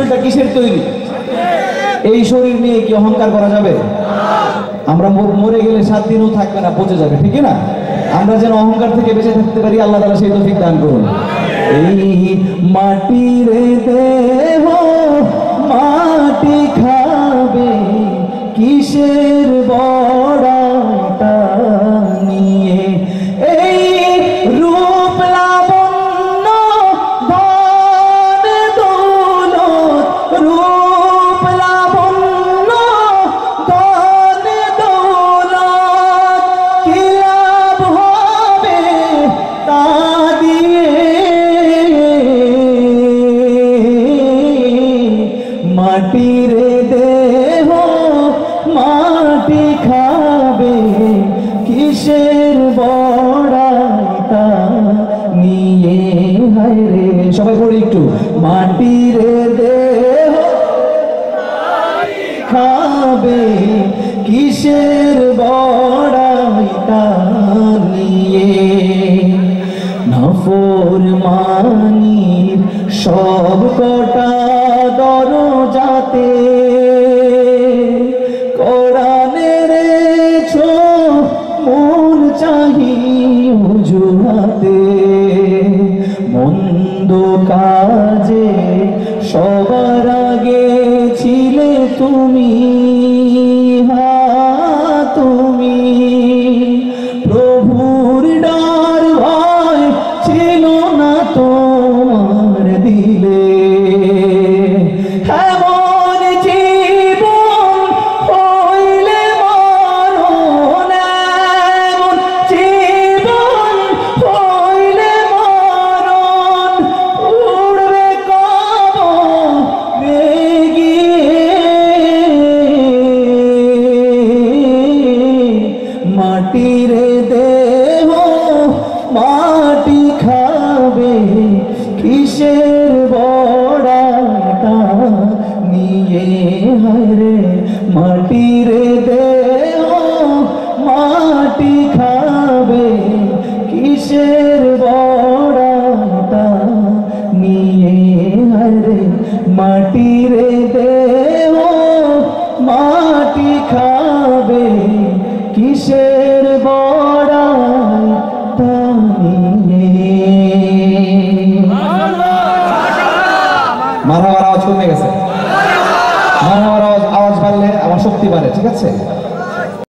শরীরটা কিসের তৈরি? এই শরীর নিয়ে কি অহংকার করা যাবে? আমরা মরে গেলে 7 দিনও থাকবে না, পচে যাবে, ঠিক না? আমরা যেন অহংকার থেকে বেঁচে থাকতে পারি, আল্লাহ তাআলা সেই তৌফিক দান করুন। এই মাটির দেহ মাটি খাবে, কিসের বড়াইটা নিয়ে? এই রূপ লাবণ্য ধন দৌলত, রূপ লাবণ্য ধন দৌলত, কি লাভ হবে তা দিয়ে? মাটির দেহ মাটি খাবে, কিসের বড়াইটা নিয়ে? হায় রে, সবাই পড়ি একটু। মাটির দেহ খাবে, কিসের বড়াইটা নিয়ে? নাফরমানির সব কটা দরজাতে কোরআনের ছো মন চাহি হুজুরাতে, মন্দ কাজে সবার আগে ছিলে তুমি, তুমি প্রভুর ডার ভয় ছিল না তোমার দিলে। এমন জীবন হইলে মরণ, এমন জীবন হইলে মরণ, উড়বে কবরে গিয়ে। মাটির দেহ মাটি খাবে, কিসের বড়াইটা নিয়ে? হায় রে, মাটির দেহ মাটি খাবে, কিসের বড়াইটা নিয়ে? হায় রে, মাটির দেহ মাটি খাবে, কিসের বড়াইটা নিয়ে? মারহাবার আওয়াজ কমে গেছে, মারহাবার আওয়াজ বাড়লে আমার শক্তি বাড়ে, ঠিক আছে?